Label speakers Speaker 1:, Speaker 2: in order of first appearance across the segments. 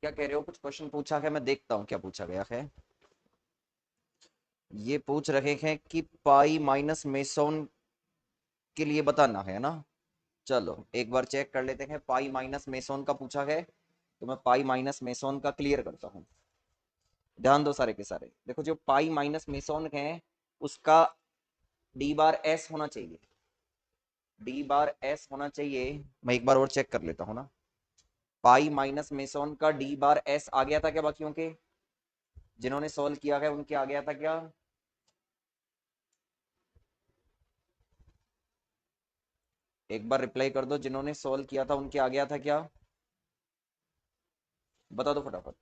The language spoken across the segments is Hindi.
Speaker 1: क्या कह रहे हो? कुछ क्वेश्चन पूछा है, मैं देखता हूँ क्या पूछा गया है। ये पूछ रहे हैं कि पाई माइनस मेसोन के लिए बताना है ना। चलो एक बार चेक कर लेते हैं। पाई माइनस मेसोन का पूछा है तो मैं पाई माइनस मेसोन का क्लियर करता हूँ। ध्यान दो सारे के सारे, देखो जो पाई माइनस मेसोन है उसका डी बार एस होना चाहिए। डी बार एस होना चाहिए। मैं एक बार और चेक कर लेता हूँ ना। पाई माइनस मेसोन का डी बार एस आ गया था क्या बाकियों के? जिन्होंने सॉल्व किया है उनके आ गया था क्या? एक बार रिप्लाई कर दो, जिन्होंने सॉल्व किया था उनके आ गया था क्या? बता दो फटाफट।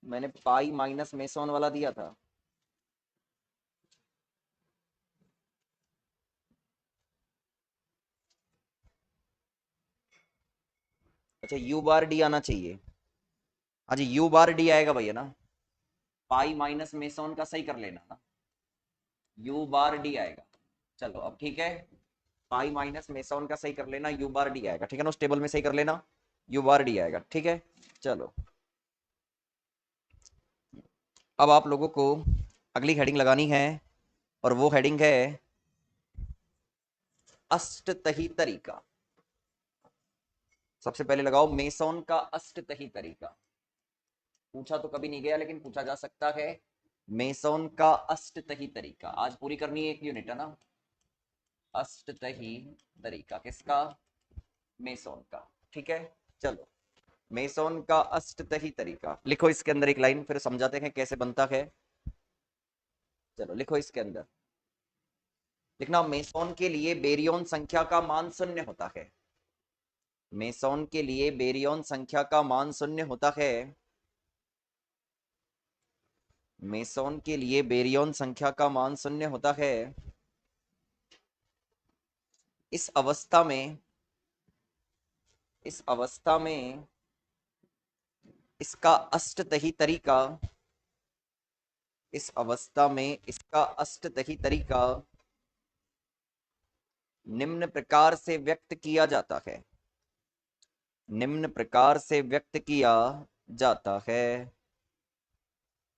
Speaker 1: मैंने पाई माइनस मेसोन वाला दिया था। अच्छा यू बार डी आना चाहिए। हाँ जी यू बार डी आएगा भैया ना। पाई माइनस मेसोन का सही कर लेना ना। यू बार डी आएगा। चलो अब ठीक है। पाई माइनस मेसोन का सही कर लेना, यू बार डी आएगा, ठीक है ना। उस टेबल में सही कर लेना, यू बार डी आएगा, ठीक है। चलो अब आप लोगों को अगली हेडिंग लगानी है और वो हेडिंग है अष्टतही तरीका। सबसे पहले लगाओ मेसोन का अष्टतही तरीका। पूछा तो कभी नहीं गया लेकिन पूछा जा सकता है। मेसोन का अष्टतही तरीका आज पूरी करनी है, एक यूनिट है ना। अष्टतही तरीका किसका? मेसोन का। ठीक है। चलो मेसोन का अष्टतही तरीका लिखो, इसके अंदर एक लाइन फिर समझाते हैं कैसे बनता है। चलो लिखो इसके अंदर। लिखना मेसोन के लिए बेरियन संख्या का मान शून्य होता है। मेसोन के लिए बेरियन संख्या का मान शून्य होता है। मेसोन के लिए बेरियन संख्या का मान शून्य होता है। इस अवस्था में इस अवस्था में इसका अष्टतही तरीका इस अवस्था में इसका अष्टतही तरीका निम्न प्रकार से व्यक्त किया जाता है। निम्न प्रकार से व्यक्त किया जाता है।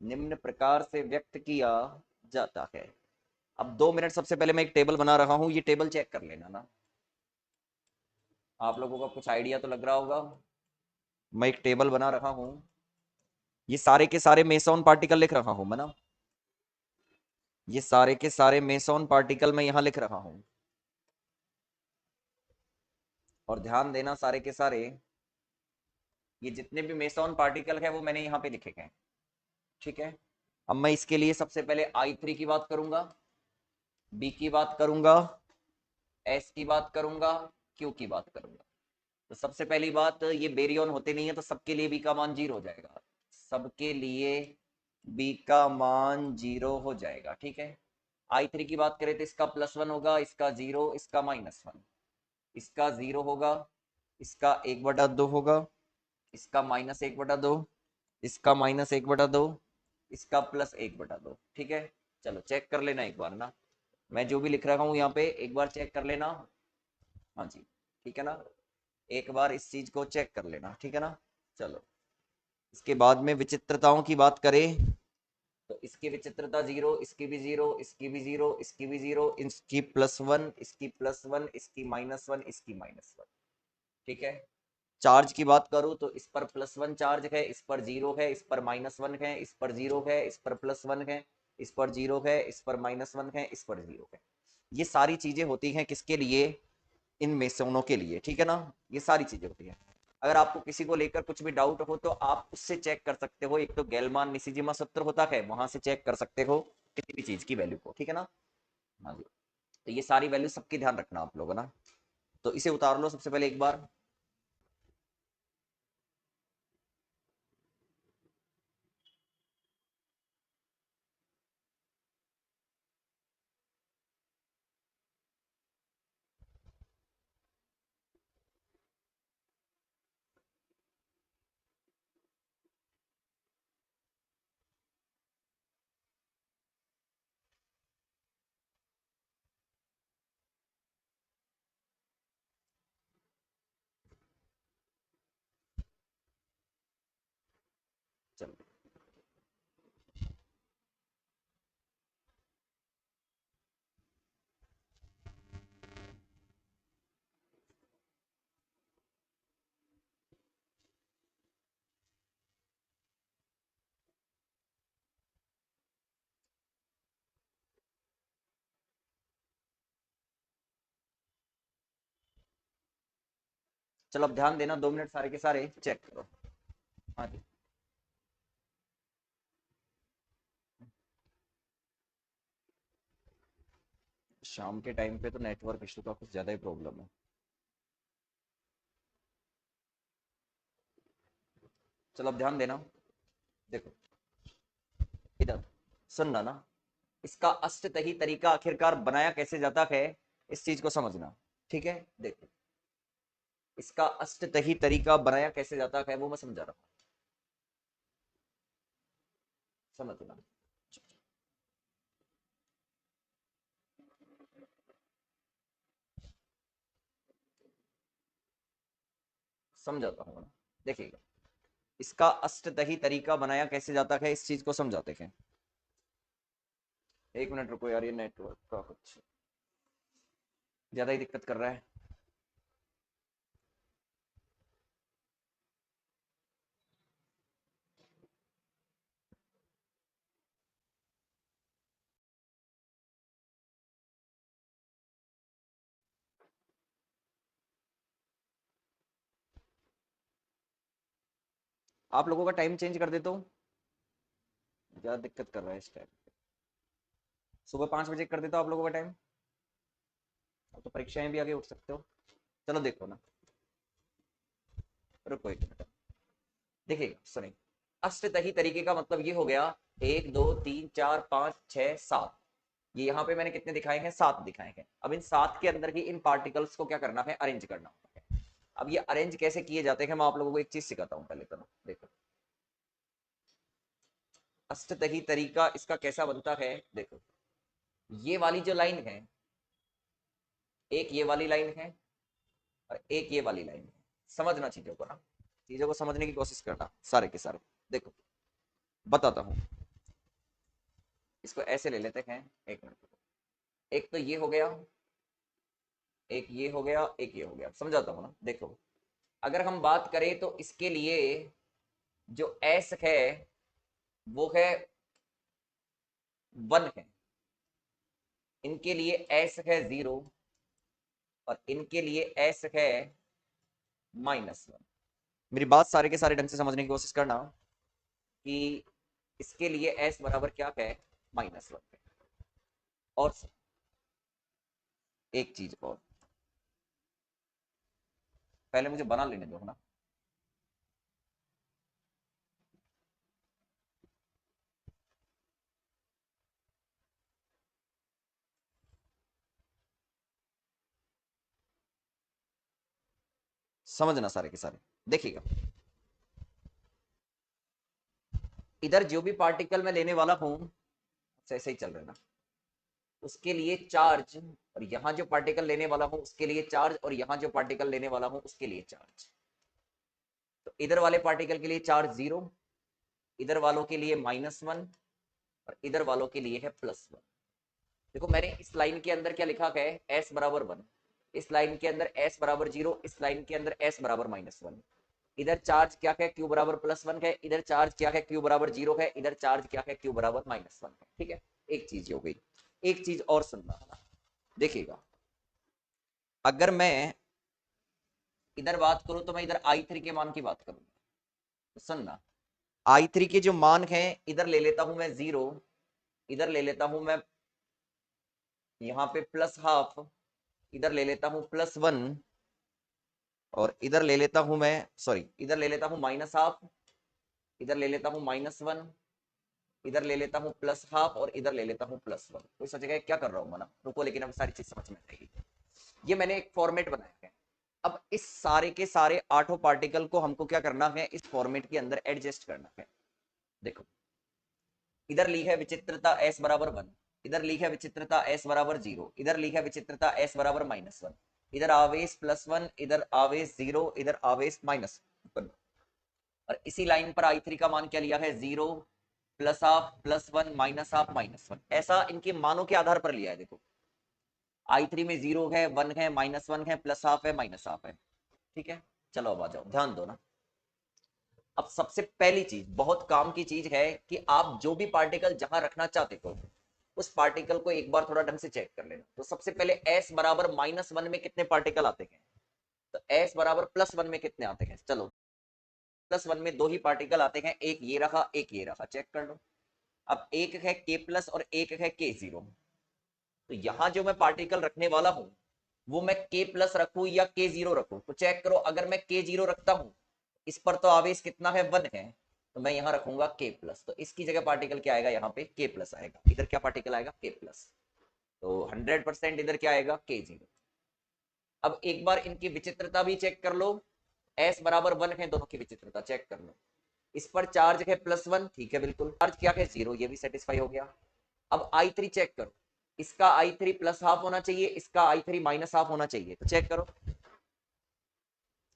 Speaker 1: निम्न प्रकार से व्यक्त किया जाता है। अब 2 मिनट, सबसे पहले मैं एक टेबल बना रहा हूं, ये टेबल चेक कर लेना ना। आप लोगों का कुछ आइडिया तो लग रहा होगा। मैं एक टेबल बना रहा हूं, ये सारे के सारे मेसोन पार्टिकल लिख रहा हूं मैं ना। ये सारे के सारे मेसोन पार्टिकल मैं यहां लिख रहा हूं। और ध्यान देना सारे के सारे, ये जितने भी मेसोन पार्टिकल है वो मैंने यहाँ पे लिखे हैं। ठीक है। अब मैं इसके लिए सबसे पहले I3 की बात करूंगा, बी की बात करूंगा, एस की बात करूंगा, क्यू की बात करूंगा। तो सबसे पहली बात, ये बेरियन होते नहीं है तो सबके लिए बी का मान 0 हो जाएगा। सबके लिए बी का मान 0 हो जाएगा। ठीक है। I3 की बात करें तो इसका +1 होगा, इसका 0, इसका -1। इसका 0 होगा, इसका 1/2 होगा, इसका -1/2, इसका -1/2, इसका +1/2। ठीक है। चलो चेक कर लेना एक बार ना। मैं जो भी लिख रहा हूँ यहाँ पे एक बार चेक कर लेना। हाँ जी। ठीक है ना। एक बार इस चीज को चेक कर लेना, ठीक है ना। चलो इसके बाद में विचित्रताओं की बात करें तो इसकी विचित्रता 0, इसकी भी 0, इसकी भी 0, इसकी भी 0, इसकी +1, इसकी +1, इसकी -1, इसकी -1। ठीक है। चार्ज की बात करूं तो इस पर +1 चार्ज है, इस पर 0 है, इस पर -1 है, इस पर 0 है, इस पर +1 है, इस पर 0 है, इस पर -1 है, इस पर 0 है। ये सारी चीजें होती हैं किसके लिए? इन मेसोनों के लिए। ठीक है ना। ये सारी चीजें होती हैं। अगर आपको किसी को लेकर कुछ भी डाउट हो तो आप उससे चेक कर सकते हो। एक तो गेलमान निशिजिमा सूत्र होता है, वहां से चेक कर सकते हो किसी भी चीज की वैल्यू को। ठीक है ना। हाँ जी। तो ये सारी वैल्यू सबकी ध्यान रखना आप लोग ना। तो इसे उतार लो सबसे पहले एक बार। चलो चलो अब ध्यान देना, 2 मिनट सारे के सारे चेक करो। हाँ जी। शाम के टाइम पे तो नेटवर्क इशू का कुछ ज्यादा ही प्रॉब्लम है। चलो अब ध्यान देना, देखो इधर सुनना ना, इसका अष्टतही तरीका आखिरकार बनाया कैसे जाता है, इस चीज को समझना। ठीक है, देखो इसका अष्टतही तरीका बनाया कैसे जाता है वो मैं समझा रहा हूँ, समझना। समझाता हूँ ना, देखिएगा इसका अष्टतही तरीका बनाया कैसे जाता है, इस चीज को समझाते हैं। 1 मिनट रुको यार, ये नेटवर्क का कुछ ज्यादा ही दिक्कत कर रहा है। आप लोगों का टाइम चेंज कर देता हूँ, ज्यादा दिक्कत कर रहा है इस टाइम। सुबह 5 बजे कर देता हूँ आप लोगों का टाइम, अब तो परीक्षाएं भी आगे उठ सकते हो। चलो देखो ना, रुको 1 मिनट, देखिएगा सुनिए। अष्टतही तरीके का मतलब ये हो गया, 1 2 3 4 5 6 7, ये यहाँ पे मैंने कितने दिखाए हैं, 7 दिखाए हैं। अब इन 7 के अंदर ही इन पार्टिकल्स को क्या करना है, अरेंज करना होता है। अब ये अरेंज कैसे किए जाते हैं, मैं आप लोगों को एक चीज सिखाता हूँ पहले तो ना, देखो अष्टतही तरीका इसका कैसा बनता है। देखो ये वाली जो लाइन है, एक ये वाली लाइन है और एक ये वाली लाइन है। समझना चीजों को ना, चीजों को समझने की कोशिश करना सारे के सारे। देखो बताता हूँ, इसको ऐसे ले लेते हैं, 1 मिनट। एक तो ये हो गया, एक ये हो गया, एक ये हो गया, समझाता हूँ ना। देखो अगर हम बात करें तो इसके लिए जो एस है वो है 1 है, इनके लिए एस है 0 और इनके लिए एस है -1। मेरी बात सारे के सारे ढंग से समझने की कोशिश करना कि इसके लिए एस बराबर क्या है, -1 है। और एक चीज और, पहले मुझे बना लेने दो ना। समझना सारे के सारे, देखिएगा इधर जो भी पार्टिकल मैं लेने वाला हूं, ऐसे ही चल रहा है ना, उसके लिए चार्ज, और यहां जो पार्टिकल लेने वाला हूं उसके लिए चार्ज, और यहां जो पार्टिकल लेने वाला हूं उसके लिए चार्ज। तो इधर वाले पार्टिकल के लिए चार्ज 0, इधर वालों के लिए -1 और इधर वालों के लिए है +1। देखो मैंने इस लाइन के अंदर क्या लिखा है, s बराबर 1, इस लाइन के अंदर s बराबर 0, इस लाइन के अंदर s बराबर -1। इधर चार्ज क्या है, q बराबर +1 है, इधर चार्ज क्या है, q बराबर 0 है, इधर चार्ज क्या है, q बराबर -1 है। ठीक है, एक चीज हो गई। एक चीज और सुनना, देखिएगा अगर मैं इधर बात करूं तो मैं इधर I3 के मान की बात करूं, तो सुनना I3 के जो मान है, इधर ले लेता हूं मैं 0, इधर ले लेता हूं मैं यहाँ पे +½ इधर ले लेता हूँ +1 और इधर ले लेता हूं मैं, सॉरी इधर ले लेता हूँ -½ इधर ले लेता हूँ -1 इधर ले लेता हूँ +½ और इधर ले लेता हूँ +1। कोई सोचेगा क्या कर रहा हूँ मैं ना, रुको, लेकिन अब सारी चीज समझ में आएगी। ये मैंने एक फॉर्मेट बनाया है। अब इस सारे के सारे 8 पार्टिकल को हमको क्या करना है, इस फॉर्मेट के अंदर एडजस्ट करना है। देखो इधर ली है विचित्रता s बराबर 1, इधर ली है विचित्रता s बराबर 0, इधर ली है विचित्रता s बराबर -1, इधर आवेश +1, इधर आवेश 0, इधर आवेश -1। और इसी लाइन पर आई थ्री का मान क्या लिया है, 0 plus half plus one minus half minus one, ऐसा इनके मानों के आधार पर लिया है। देखो आई थ्री में 0 है, 1 है, माइनस वन है, प्लस हाफ है, माइनस हाफ है। ठीक है, चलो अब आ जाओ, ध्यान दो ना। अब सबसे पहली चीज, बहुत काम की चीज है कि आप जो भी पार्टिकल जहां रखना चाहते हो उस पार्टिकल को एक बार थोड़ा ढंग से चेक कर लेना। तो सबसे पहले s बराबर माइनस वन में कितने पार्टिकल आते हैं, तो s बराबर प्लस वन में कितने आते हैं, चलो प्लस वन में दो ही पार्टिकल आते हैं, एक ये रहा एक ये रहा, चेक कर लो। अब एक है k प्लस और एक है k जीरो। तो यहां जो मैं पार्टिकल रखने वाला हूं वो मैं k प्लस रखूं या k जीरो रखूं, तो चेक करो, अगर मैं k जीरो रखता हूं इस पर तो आवेश कितना है, 1 है, तो मैं यहां रखूंगा k प्लस, तो इसकी जगह पार्टिकल क्या आएगा, यहाँ पे k प्लस आएगा, इधर क्या पार्टिकल आएगा, k प्लस। तो 100% इधर क्या आएगा, k जीरो। अब एक बार इनकी विचित्रता भी चेक कर लो, s बराबर 1 है, दोनों की विचित्रता चेक कर लो। इस पर चार्ज है प्लस वन, ठीक है बिल्कुल, चार्ज क्या है, 0, ये भी सेटिस्फाई हो गया। अब आई थ्री चेक करो, इसका आई थ्री प्लस हाफ होना चाहिए, इसका आई थ्री माइनस हाफ होना चाहिए, तो चेक करो,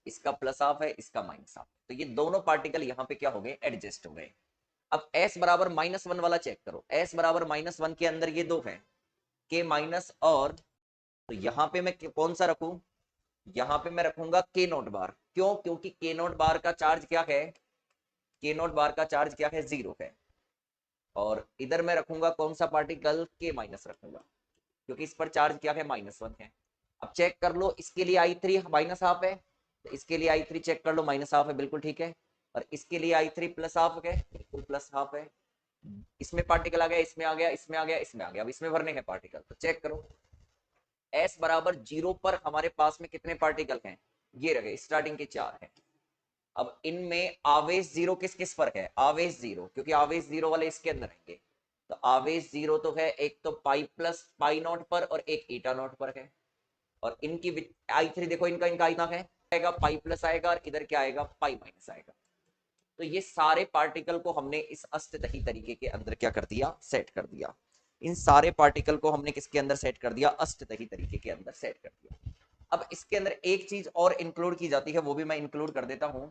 Speaker 1: इसका प्लस हाफ है, इसका माइनस हाफ, तो ये दोनों पार्टिकल यहाँ पे क्या हो गए, एडजस्ट हो गए। अब s बराबर माइनस वन वाला चेक करो, s बराबर माइनस वन के अंदर ये दो है, k माइनस और, तो यहाँ पे मैं कौन सा रखूं, यहाँ पे मैं रखूंगा k नोट बार, क्यों, क्योंकि k नोट बार का चार्ज क्या है, k नोट बार का चार्ज क्या है, 0 है। और इधर मैं रखूंगा कौन सा पार्टिकल, k माइनस रखूंगा, क्योंकि इस पर चार्ज क्या है, माइनस वन है। अब चेक कर लो, इसके लिए आई थ्री माइनस हाफ है, तो इसके लिए आई थ्री चेक कर लो, माइनस हाफ है, बिल्कुल ठीक है। और इसके लिए आई थ्री प्लस हाफ है, बिल्कुल प्लस हाफ है। इसमें पार्टिकल आ गया, इसमें आ गया, इसमें आ गया, इसमें आ गया, अब इसमें भरने हैं पार्टिकल, तो चेक करो s बराबर 0 पर हमारे पास में कितने पार्टिकल हैं, ये रहे, स्टार्टिंग के 4 हैं। अब इनमें आवेश 0 किस किस पर है, आवेश 0, क्योंकि आवेश 0 वाले इसके अंदर रहेंगे, तो आवेश 0 तो है एक तो पाई प्लस पाई नॉट पर और एक ईटा नॉट पर है। और इनकी आई थ्री देखो, इनका इनका इतना है, आएगा पाई प्लस आएगा और इधर क्या आएगा, पाई माइनस आएगा। तो ये सारे पार्टिकल को हमने इस अष्टही तरीके के अंदर क्या कर दिया, सेट कर दिया। इन सारे पार्टिकल को हमने किसके अंदर सेट कर दिया, अष्टही तरीके के अंदर सेट कर दिया। अब इसके अंदर एक चीज और इंक्लूड की जाती है, वो भी मैं इंक्लूड कर देता हूं,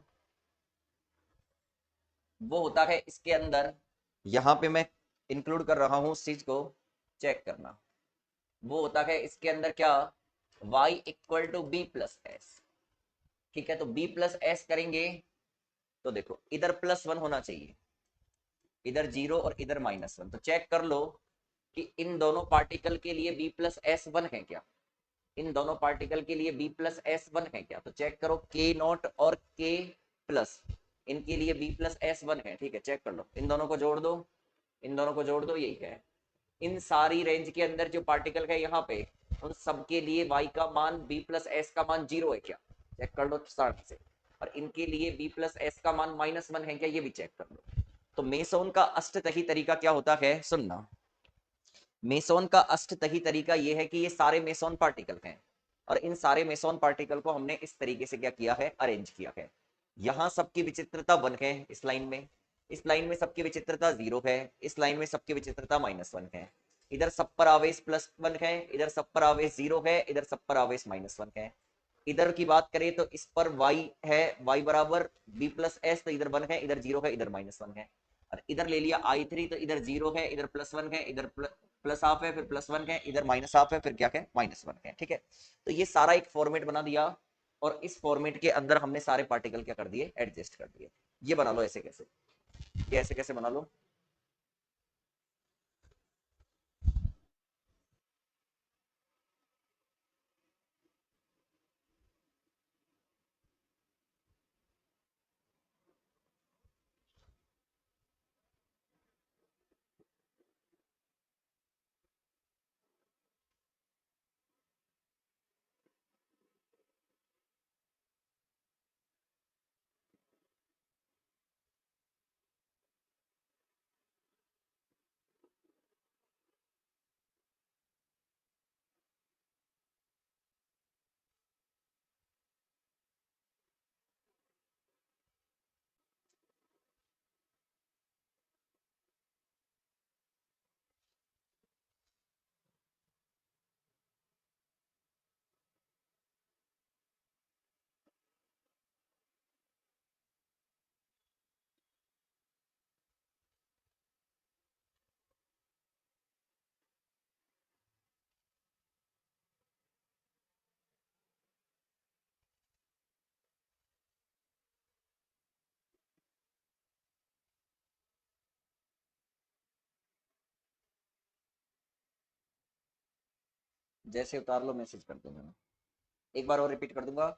Speaker 1: वो होता है इसके अंदर, यहां पे मैं इंक्लूड कर रहा हूं उस चीज को, चेक करना। वो होता है इसके अंदर क्या, y equal to B plus S. ठीक है, तो b प्लस एस करेंगे तो देखो इधर प्लस वन होना चाहिए, इधर 0 और इधर माइनस वन, तो चेक कर लो कि इन दोनों पार्टिकल के लिए b प्लस एस वन है क्या, इन दोनों पार्टिकल के लिए b प्लस एस वन है क्या, तो चेक करो k नॉट और k प्लस, इनके लिए b प्लस एस वन है, ठीक है, चेक कर लो, इन दोनों को जोड़ दो, इन दोनों को जोड़ दो, यही है। इन सारी रेंज के अंदर जो पार्टिकल है यहाँ पे, उन सबके लिए y का मान b प्लस एस का मान 0 है क्या, चेक कर लो स्टार्ट से। और इनके लिए b प्लस एस का मान माइनस वन है क्या, ये भी चेक कर लो। तो मेसोन का अष्टही तरीका क्या होता है, सुनना, मेसोन का अष्टही तरीका ये है कि ये सारे मेसोन पार्टिकल हैं और इन सारे मेसोन पार्टिकल को हमने इस तरीके से क्या किया है, अरेंज किया है। यहाँ सबकी विचित्रता 1 है, इस लाइन में, इस लाइन में सबकी विचित्रता 0 है, इस लाइन में सबकी विचित्रता -1 है। इधर सब पर आवेश +1 है, इधर सब पर आवेश 0 है, इधर सब पर आवेश -1 है। इधर की बात करें तो इस पर y है, y बराबर b प्लस एस, तो इधर 1 है, इधर 0 है, इधर -1 है। और इधर ले लिया आई थ्री, तो इधर 0 है, इधर +1 है, इधर प्लस हाफ है, फिर +1 है, इधर माइनस हाफ है, फिर क्या है, -1 है। ठीक है, तो ये सारा एक फॉर्मेट बना दिया और इस फॉर्मेट के अंदर हमने सारे पार्टिकल क्या कर दिए, एडजस्ट कर दिए। ये बना लो ऐसे कैसे, ये ऐसे कैसे बना लो, जैसे उतार लो मैसेज कर दूंगा मैं। एक बार और रिपीट कर दूंगा।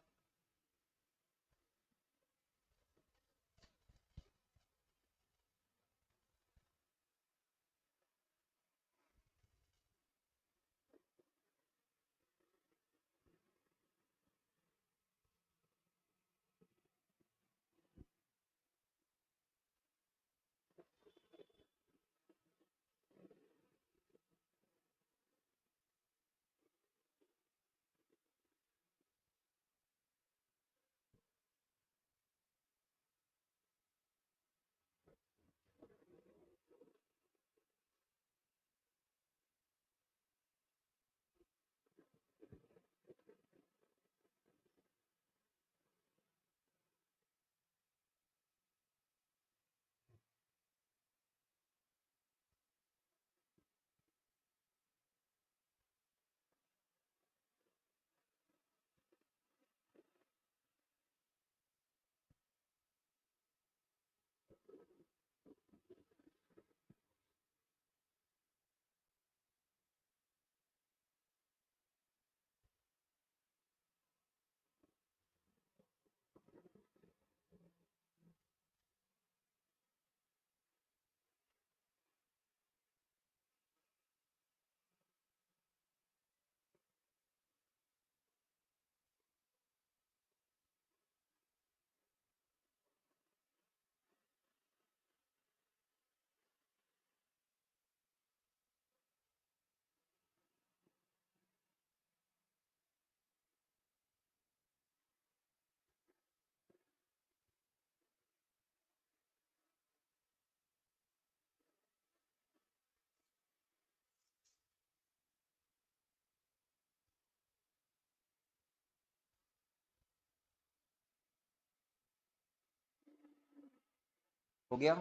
Speaker 1: हो गया।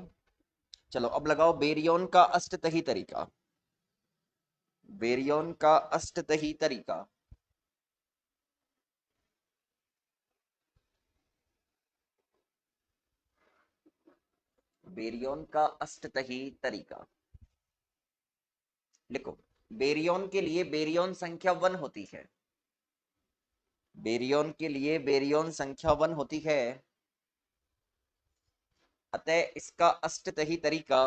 Speaker 1: चलो अब लगाओ बेरियन का अष्टतही तरीका। बेरियन का अष्टतही तरीका। बेरियन का अष्टतही तरीका लिखो। बेरियन के लिए बेरियन संख्या 1 होती है। बेरियन के लिए बेरियन संख्या 1 होती है। अतः इसका अष्टतही तरीका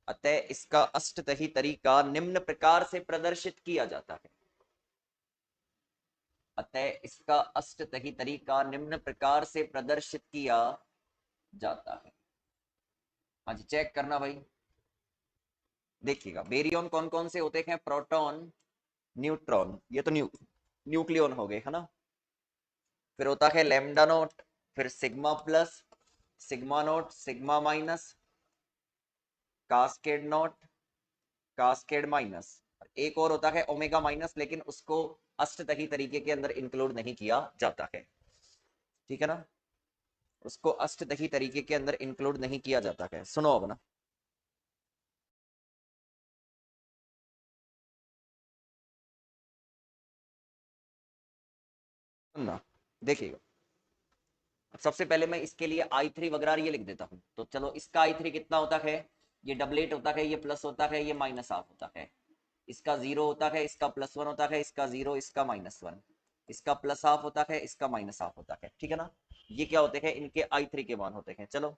Speaker 1: अतः इसका अष्टतही तरीका निम्न प्रकार से प्रदर्शित किया जाता है। अतः इसका अष्टतही तरीका निम्न प्रकार से प्रदर्शित किया जाता है। हाँ जी, चेक करना भाई। देखिएगा बेरियन कौन कौन से होते हैं? प्रोटॉन, न्यूट्रॉन, ये तो न्यूक्लियन हो गए है ना। फिर होता है लैम्डा नोट, फिर sigma plus, sigma note, sigma minus, cascade note, cascade minus. एक और होता है ओमेगा माइनस, लेकिन उसको अष्टतही तरीके के अंदर इंक्लूड नहीं किया जाता है। ठीक है ना, उसको अष्टतही तरीके के अंदर इंक्लूड नहीं किया जाता है। सुनो अब ना, सुनना, देखिएगा। सबसे पहले मैं इसके लिए i3 वगैरह ये लिख देता हूँ। तो चलो इसका i3 कितना होता है? ये डबलेट होता है, ये प्लस होता है, ये माइनस हाफ होता है। इसका 0 होता है, इसका +1 होता है, इसका 0, इसका -1, इसका प्लस हाफ होता है, इसका माइनस हाफ होता है। ठीक है ना, ये क्या होते हैं? इनके i3 के मान होते हैं। चलो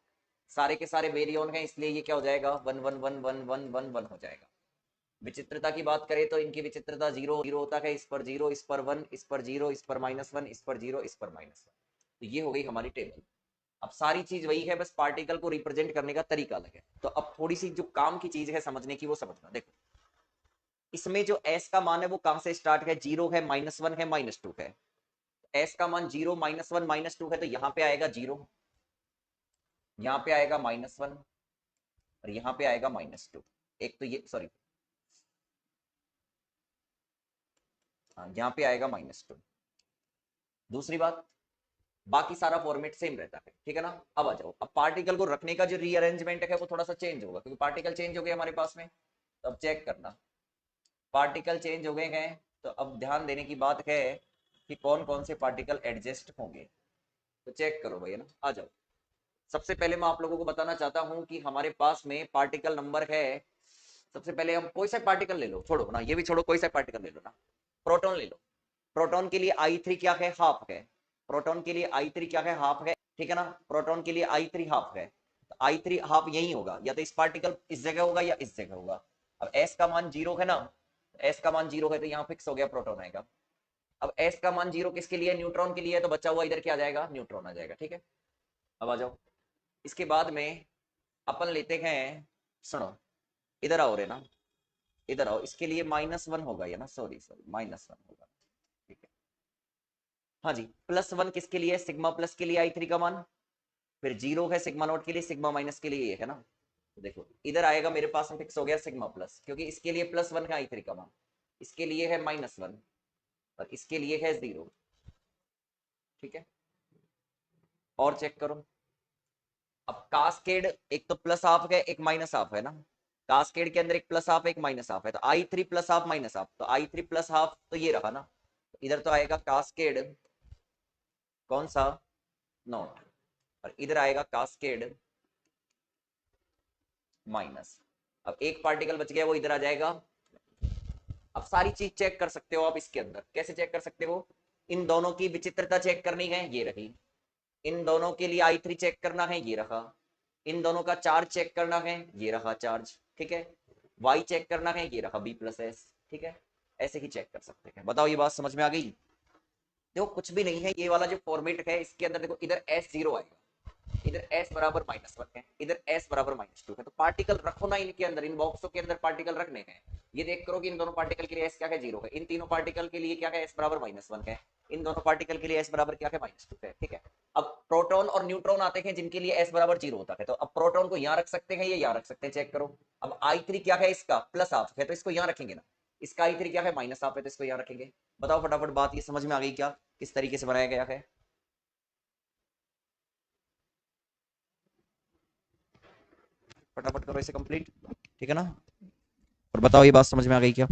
Speaker 1: सारे के सारे बेरियन हैं, इसलिए ये क्या हो जाएगा? 1 1 1 1 1 1 1 हो जाएगा। विचित्रता की बात करें तो इनकी विचित्रता 0 0 होता है, इस पर 0, इस पर 1, इस पर 0, इस पर -1, इस पर 0, इस पर -1। तो ये हो गई हमारी टेबल। अब सारी चीज वही है, बस पार्टिकल को रिप्रेजेंट करने का तरीका अलग है। तो अब थोड़ी सी जो काम की चीज है समझने की, वो समझना। देखो इसमें जो s का मान है वो कहां से स्टार्ट है? 0 है, -1 है, -2 है। s का मान 0, -1, -2 है, तो यहां पे आएगा 0, यहां पे आएगा -1 और यहां पे आएगा -2। एक तो ये, सॉरी, हाँ यहाँ पे आएगा -2। दूसरी बात, बाकी सारा फॉर्मेट सेम रहता है। ठीक है ना। अब आ जाओ, अब पार्टिकल को रखने का जो रीअरेंजमेंट है वो थोड़ा सा चेंज होगा, क्योंकि पार्टिकल चेंज हो गए हमारे पास में। तो अब चेक करना, पार्टिकल चेंज हो गए हैं, तो अब ध्यान देने की बात है कि कौन कौन से पार्टिकल एडजस्ट होंगे। तो चेक करो भैया ना, आ जाओ। सबसे पहले मैं आप लोगों को बताना चाहता हूं कि हमारे पास में पार्टिकल नंबर है सबसे पहले हम कोई सा पार्टिकल ले लो, छोड़ो ना, ये भी छोड़ो, कोई सा पार्टिकल ले लो ना, प्रोटॉन ले लो। प्रोटॉन के लिए I3 क्या है, हाफ है। प्रोटॉन के लिए I3 क्या है, हाफ है, ठीक है ना। प्रोटॉन के लिए I3 हाफ है, तो I3 हाफ यही होगा, या तो इस पार्टिकल इस जगह होगा या इस जगह होगा। अब S का मान 0 है ना, S का मान 0 है तो यहाँ फिक्स हो गया, प्रोटॉन आएगा। अब S का मान 0 किसके लिए, न्यूट्रॉन के लिए, तो बचा हुआ इधर क्या आ जाएगा, न्यूट्रॉन आ जाएगा, ठीक है। अब आ जाओ, इसके बाद में अपन लेते हैं, सुनो, इधर आओ रे ना, इधर आओ, इसके लिए -1 होगा ये ना, सॉरी सॉरी, -1 होगा, ठीक है। हाँ जी, +1 किसके लिए, सिग्मा प्लस के लिए I3 का मान, फिर 0 है सिग्मा नॉट के लिए, सिग्मा माइनस के लिए ये है ना। तो देखो इधर आएगा, मेरे पास में फिक्स हो गया सिग्मा प्लस, क्योंकि इसके लिए +1 है I3 का मान, इसके लिए है -1 और इसके लिए है 0, ठीक है। और चेक करो, अब कास्केड एक तो प्लस हाफ है, एक माइनस हाफ है ना। कास्केड के अंदर एक प्लस हाफ है, एक माइनस हाफ है, तो I3 plus half minus half, तो I3 प्लस हाफ तो ये रहा ना। इधर तो आएगा कास्केड कौन सा, नॉट, और इधर आएगा कास्केड माइनस। अब एक पार्टिकल बच गया, वो इधर आ जाएगा। अब सारी चीज चेक कर सकते हो आप इसके अंदर, कैसे चेक कर सकते हो, इन दोनों की विचित्रता चेक करनी है, ये रही। इन दोनों के लिए I3 चेक करना है, ये रहा। इन दोनों का चार्ज चेक करना है, ये रहा चार्ज, ठीक है। Y चेक करना है, ये रहा B+S, ठीक है। ऐसे ही चेक कर सकते हैं। बताओ ये बात समझ में आ गई। देखो कुछ भी नहीं है, ये वाला जो फॉर्मेट है इसके अंदर देखो, इधर S0 आएगा, इधर S बराबर -1 है, इधर S बराबर -2 है, तो पार्टिकल रखो ना इनके अंदर, इन बॉक्सों के अंदर पार्टिकल रखने हैं। ये देख करो कि इन दोनों पार्टिकल के लिए S क्या है, 0 है, इन तीनों पार्टिकल के लिए क्या है, S बराबर -1 है, इन दोनों पार्टिकल के लिए S बराबर क्या है, -2 है, ठीक है। अब प्रोटॉन और न्यूट्रॉन आते हैं जिनके लिए S बराबर 0 होता है, तो अब प्रोटॉन को यहाँ रख सकते हैं, ये यहाँ रख सकते हैं, चेक करो। अब I3 क्या है इसका, प्लस हाफ है, तो इसको यहाँ रखेंगे ना। इसका I3 क्या है, माइनस हाफ है, तो इसको यहाँ रखेंगे। बताओ फटाफट, बात ये समझ में आ गई क्या, किस तरीके से बनाया गया है। फटाफट करो इसे कंप्लीट, ठीक है ना। और बताओ ये बात समझ में आ गई क्या।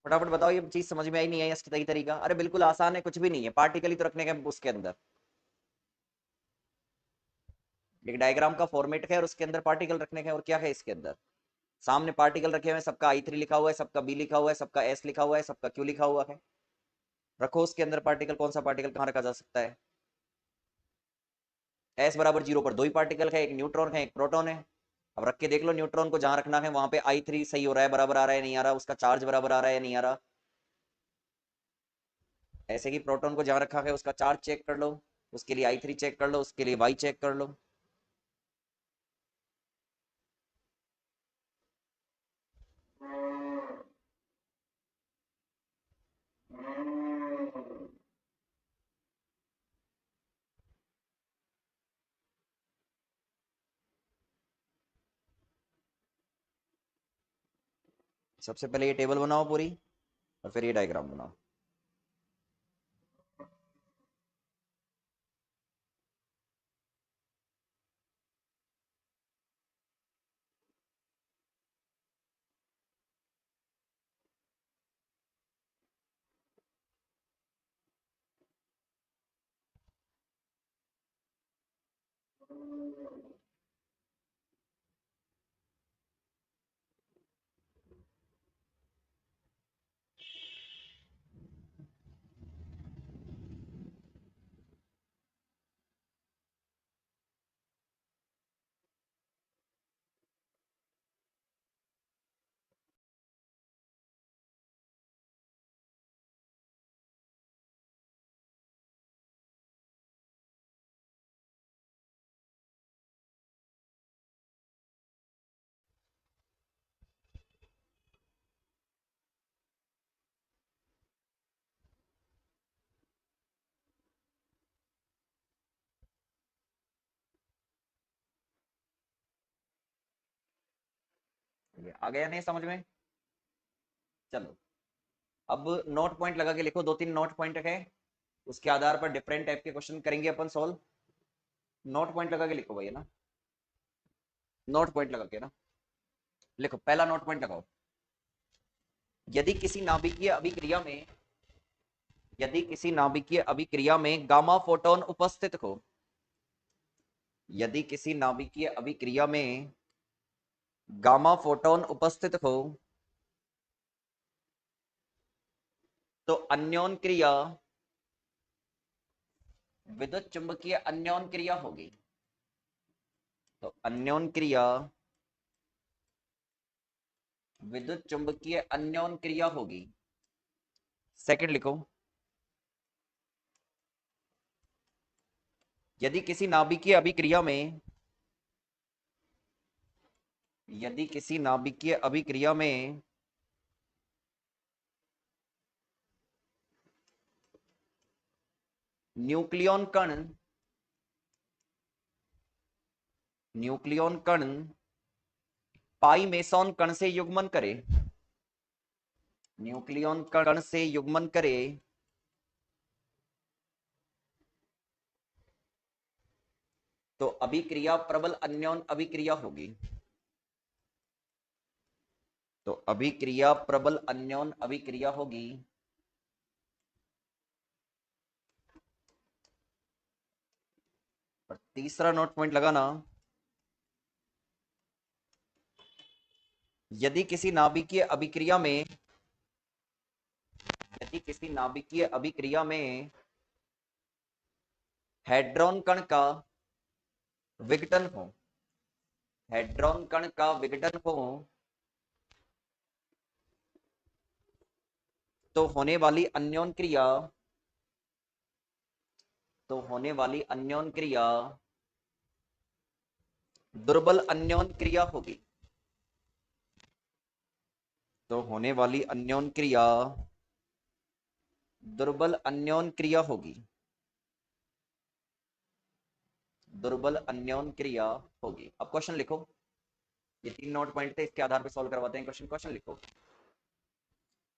Speaker 1: फटाफट बताओ, ये चीज समझ में आई नहीं आई, इसकी सही तरीका, अरे बिल्कुल आसान है, कुछ भी नहीं है, पार्टिकल ही तो रखने का उसके अंदर। एक डायग्राम का फॉर्मेट है और उसके अंदर पार्टिकल रखने का, और क्या है इसके अंदर, सामने पार्टिकल रखे हुए हैं, सबका I3 लिखा हुआ है, सबका B लिखा हुआ है, सबका S लिखा हुआ है, सबका Q लिखा हुआ है। रखो उसके अंदर पार्टिकल, कौन सा पार्टिकल कहाँ रखा जा सकता है। S बराबर 0 पर दो ही पार्टिकल है, एक न्यूट्रॉन है, एक प्रोटॉन है। अब रख के देख लो, न्यूट्रॉन को जहां रखना है वहां पे I3 सही हो रहा है, बराबर आ रहा है, नहीं आ रहा, उसका चार्ज बराबर आ रहा है, नहीं आ रहा। ऐसे ही प्रोटॉन को जहां रखा है उसका चार्ज चेक कर लो, उसके लिए I3 चेक कर लो, उसके लिए Y चेक कर लो। सबसे पहले ये टेबल बनाओ पूरी, और फिर ये डायग्राम बनाओ। होंगे। आ गया नहीं समझ में? चलो अब नोट पॉइंट लगा के लिखो, 2-3 नोट पॉइंट है, उसके आधार पर डिफरेंट टाइप के क्वेश्चन करेंगे अपन सॉल्व। नोट पॉइंट लगा के लिखो भैया ना, नोट पॉइंट लगा के ना लिखो। पहला नोट पॉइंट लगाओ, यदि किसी नाभिकीय अभिक्रिया में, यदि किसी नाभिकीय अभिक्रिया में गामा फोटोन उपस्थित हो, यदि किसी नाभिकीय अभिक्रिया में गामा फोटोन उपस्थित हो, तो अन्योन क्रिया विद्युत चुंबकीय अन्योन क्रिया होगी। तो अन्योन क्रिया विद्युत चुंबकीय अन्योन क्रिया होगी। सेकंड लिखो, यदि किसी नाभिकीय अभिक्रिया में, यदि किसी नाभिकीय अभिक्रिया में न्यूक्लियॉन कण, न्यूक्लियॉन कण पाई मेसॉन कण से युग्मन करे, न्यूक्लियॉन कण से युग्मन करे, तो अभिक्रिया प्रबल अन्योन अभिक्रिया होगी। तो अभिक्रिया प्रबल अन्योन अभिक्रिया होगी। और तीसरा नोट पॉइंट लगाना, यदि किसी नाभिकीय अभिक्रिया में, यदि किसी नाभिकीय अभिक्रिया में हेड्रॉन कण का विघटन हो, हेड्रॉन कण का विघटन हो, तो होने वाली अन्योन क्रिया, तो होने वाली अन्योन क्रिया दुर्बल अन्योन क्रिया होगी। तो होने वाली अन्योन क्रिया दुर्बल अन्योन क्रिया होगी, दुर्बल अन्योन क्रिया होगी। अब क्वेश्चन लिखो, ये 3 नोट पॉइंट थे, इसके आधार पर सॉल्व करवाते हैं क्वेश्चन। क्वेश्चन लिखो,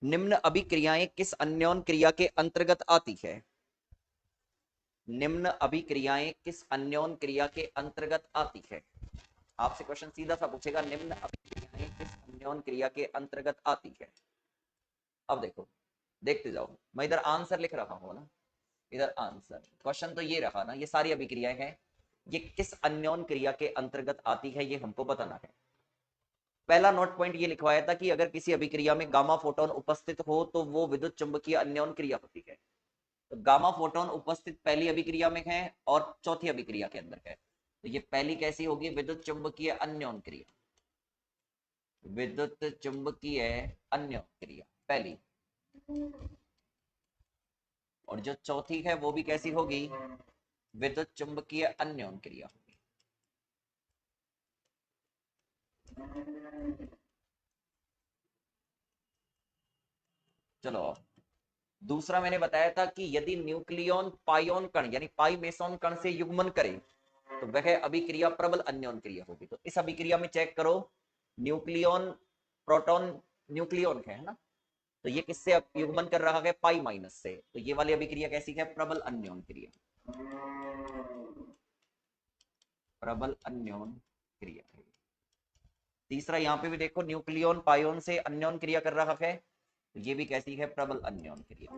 Speaker 1: निम्न अभिक्रियाएं किस अन्योन क्रिया के अंतर्गत आती है? निम्न अभिक्रियाएं किस अन्योन क्रिया के अंतर्गत आती है? आपसे क्वेश्चन सीधा सा पूछेगा, निम्न अभिक्रियाएं किस अन्योन क्रिया के अंतर्गत आती है? अब देखो, देखते जाओ, मैं इधर आंसर लिख रहा हूं ना, इधर आंसर। क्वेश्चन तो ये रहा ना, ये सारी अभिक्रियाएं हैं, ये किस अन्योन क्रिया के अंतर्गत आती है ये हमको बताना है। पहला नोट पॉइंट ये लिखवाया था कि अगर किसी अभिक्रिया में गामा फोटोन उपस्थित हो तो वो विद्युत चुंबकीय अन्योन क्रिया होती है। तो गामा फोटोन उपस्थित पहली अभिक्रिया में है और चौथी अभिक्रिया के अंदर है। तो ये पहली कैसी होगी? विद्युत चुंबकीय अन्योन क्रिया, विद्युत चुंबकीय अन्योन क्रिया पहली। और जो चौथी है वो भी कैसी होगी? विद्युत चुंबकीय अन्योन क्रिया होगी। चलो, दूसरा मैंने बताया था कि यदि न्यूक्लियॉन पाइयोन कण यानी पाई मेसॉन कण से युग्मन करे तो वह अभिक्रिया प्रबल अन्योन क्रिया होगी। तो इस अभिक्रिया में चेक करो, न्यूक्लियॉन प्रोटॉन न्यूक्लियॉन है ना, तो ये किससे युग्मन कर रहा है? पाई माइनस से। तो ये वाली अभिक्रिया कैसी है? प्रबल अन्योन क्रिया, प्रबल अन्योन क्रिया है। तीसरा यहां पे भी देखो, न्यूक्लियॉन पायोन से अन्योन क्रिया कर रहा है, तो ये भी कैसी है? प्रबल अन्योन क्रिया।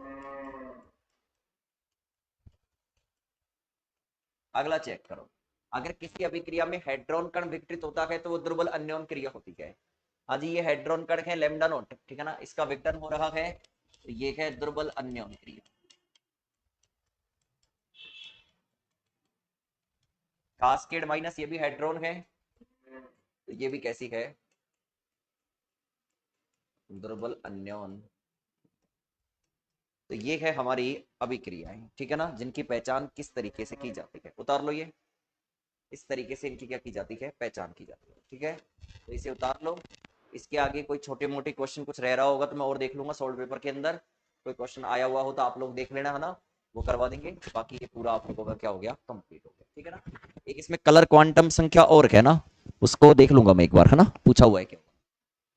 Speaker 1: अगला चेक करो, अगर किसी अभिक्रिया में हेड्रॉन कण विघटित होता है तो वो दुर्बल अन्योन क्रिया होती है। हाँ जी, ये हेड्रॉन कण है लैम्डा नोट, ठीक है ना, इसका विघटन हो रहा है, तो ये है दुर्बल अन्योन क्रिया। कास्केड माइनस, ये भी हेड्रॉन है, तो ये भी कैसी है? दुर्बल अन्योन। तो ये है हमारी अभिक्रियाएं, ठीक है ना, जिनकी पहचान किस तरीके से की जाती है। उतार लो, ये इस तरीके से इनकी क्या की जाती है? पहचान की जाती है, ठीक है। तो इसे उतार लो। इसके आगे कोई छोटे मोटे क्वेश्चन कुछ रह रहा होगा तो मैं और देख लूंगा सॉल्व पेपर के अंदर, कोई क्वेश्चन आया हुआ हो तो आप लोग देख लेना, है ना, वो करवा देंगे। बाकी ये पूरा आप लोगों का क्या हो गया? कंप्लीट हो गया, ठीक है ना। एक इसमें कलर क्वांटम संख्या और है ना, उसको देख लूंगा मैं एक बार, है ना, पूछा हुआ है क्या।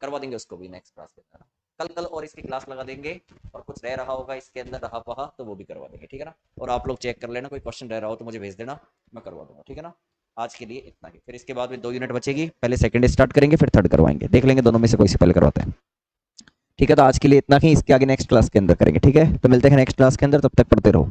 Speaker 1: करवा देंगे उसको भी नेक्स्ट क्लास के अंदर। कल और इसकी क्लास लगा देंगे, और कुछ रह रहा होगा इसके अंदर रहा पहा तो वो भी करवा देंगे, ठीक है ना। और आप लोग चेक कर लेना, कोई क्वेश्चन रह रहा हो तो मुझे भेज देना, मैं करवा दूंगा, ठीक है ना। आज के लिए इतना ही, फिर इसके बाद में 2 यूनिट बचेगी, पहले सेकंड स्टार्ट करेंगे फिर थर्ड करवाएंगे, देख लेंगे दोनों में से कोई से पहले करवाते हैं, ठीक है। तो आज के लिए इतना ही, इसके आगे नेक्स्ट क्लास के अंदर करेंगे, ठीक है। तो मिलते हैं नेक्स्ट क्लास के अंदर, तब तक पढ़ते रहो।